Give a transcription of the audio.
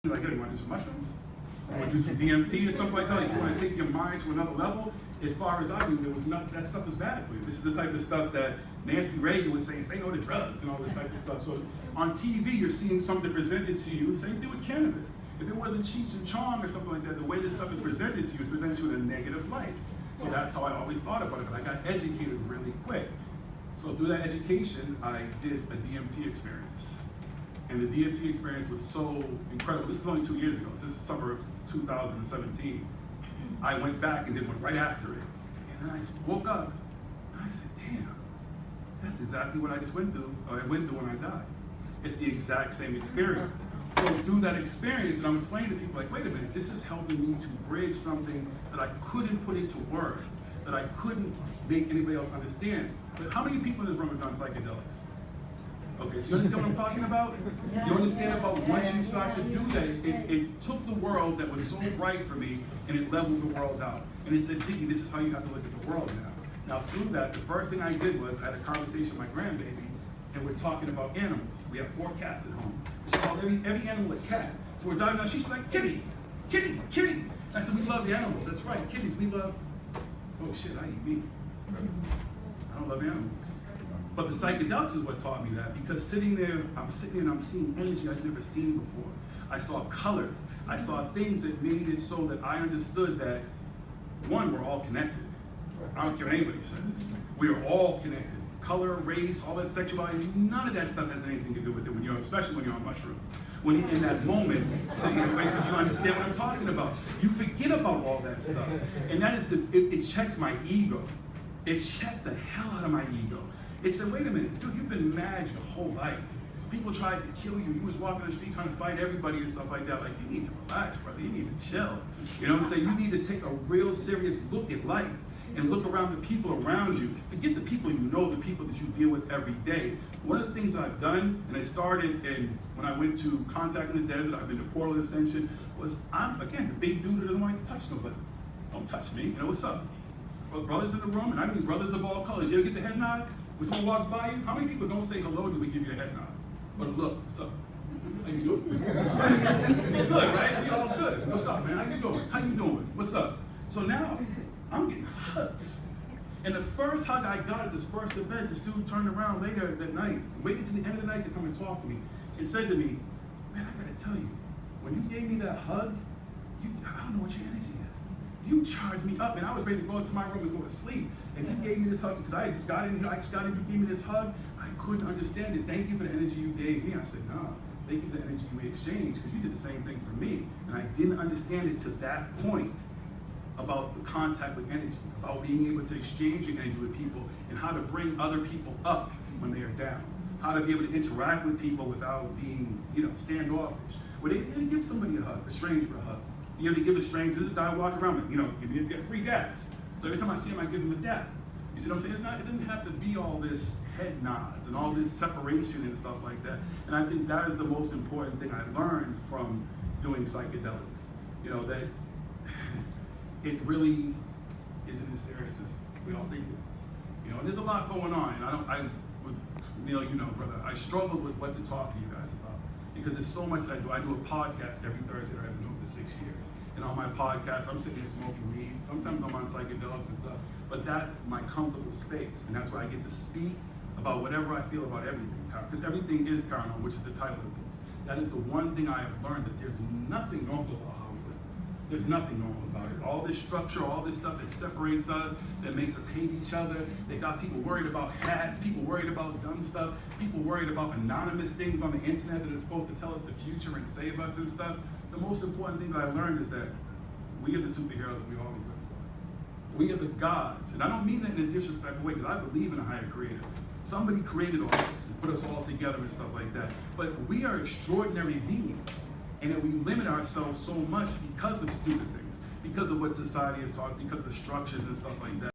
Like, hey, you want to do some mushrooms? You want to do some DMT or something like that? Like, you want to take your mind to another level? As far as I knew, there was not, that stuff was bad for you. This is the type of stuff that Nancy Reagan was saying, say no to drugs and all this type of stuff. So on TV, you're seeing something presented to you. Same thing with cannabis. If it wasn't Cheech and Chong or something like that, the way this stuff is presented to you is presented to you in a negative light. So that's how I always thought about it, but I got educated really quick. So through that education, I did a DMT experience. And the DMT experience was so incredible. This is only 2 years ago. So this is summer of 2017. I went back and did one right after it. And then I just woke up and I said, damn, that's exactly what I just went through, or I went through when I died. It's the exact same experience. So through that experience, and I'm explaining to people like, wait a minute, this is helping me to bridge something that I couldn't put into words, that I couldn't make anybody else understand. But how many people in this room have done psychedelics? Okay, so you understand what I'm talking about? You understand about once you start to do that, it took the world that was so bright for me and it leveled the world out. And it said, Jiggy, this is how you have to look at the world now. Now through that, the first thing I did was I had a conversation with my grandbaby and we're talking about animals. We have 4 cats at home. She called every animal a cat. So we're diving out, she's like, kitty, kitty, kitty. And I said, we love animals, that's right, kitties, we love, oh shit, I eat meat. I don't love animals. But the psychedelics is what taught me that, because sitting there and I'm seeing energy I've never seen before. I saw colors. I saw things that made it so that I understood that, one, we're all connected. I don't care what anybody says. We are all connected. Color, race, all that sexuality, none of that stuff has anything to do with it when you're, especially when you're on mushrooms. When you're in that moment, because you understand what I'm talking about. You forget about all that stuff. And that is it checked my ego. It checked the hell out of my ego. It said, wait a minute, dude, you've been mad your whole life. People tried to kill you. You was walking the street trying to fight everybody and stuff like that. Like, you need to relax, brother. You need to chill. You know what I'm saying? You need to take a real serious look at life and look around the people around you. Forget the people you know, the people that you deal with every day. One of the things I've done, and I started when I went to Contacting the Desert, I've been to Portal Ascension, was I'm, again, the big dude that doesn't want to touch nobody. Don't touch me. You know, what's up? Well, brothers in the room, and I mean brothers of all colors. You ever get the head nod? When someone walks by you, how many people don't say hello to we give you a head nod? But look, what's up? How you doing? Good, right? We all good. What's up, man? How you doing? How you doing? What's up? So now, I'm getting hugs. And the first hug I got at this first event, this dude turned around later that night, waited to the end of the night to come and talk to me, and said to me, man, I gotta tell you, when you gave me that hug, I don't know what your energy is. You charged me up, and I was ready to go into my room and go to sleep. And you gave me this hug, because I just got in here, you gave me this hug. I couldn't understand it. Thank you for the energy you gave me. I said, no, thank you for the energy we exchanged, because you did the same thing for me. And I didn't understand it to that point about the contact with energy, about being able to exchange your energy with people, and how to bring other people up when they are down. How to be able to interact with people without being, standoffish. Well, they didn't give somebody a hug, a stranger a hug. You have to give a stranger, there's a guy walking around, you get free daps. So every time I see him, I give him a dap. You see what I'm saying? It doesn't have to be all this head nods and all this separation and stuff like that. And I think that is the most important thing I learned from doing psychedelics. That it really isn't as serious as we all think it is. And there's a lot going on. And with Neil, brother, I struggled with what to talk to you guys about, because there's so much that I do. I do a podcast every Thursday that I've been doing for 6 years. And on my podcast, I'm sitting here smoking weed. Sometimes I'm on psychedelics and stuff. But that's my comfortable space. And that's where I get to speak about whatever I feel about everything. Because everything is paranormal, which is the title of this. That is the one thing I have learned, that there's nothing normal about how we live. There's nothing normal about it. All this structure, all this stuff that separates us, that makes us hate each other. They got people worried about hats, people worried about dumb stuff, people worried about anonymous things on the internet that are supposed to tell us the future and save us and stuff. The most important thing that I learned is that we are the superheroes we always look for. We are the gods. And I don't mean that in a disrespectful way, because I believe in a higher creator. Somebody created all this and put us all together and stuff like that. But we are extraordinary beings. And that we limit ourselves so much because of stupid things, because of what society has taught, because of structures and stuff like that.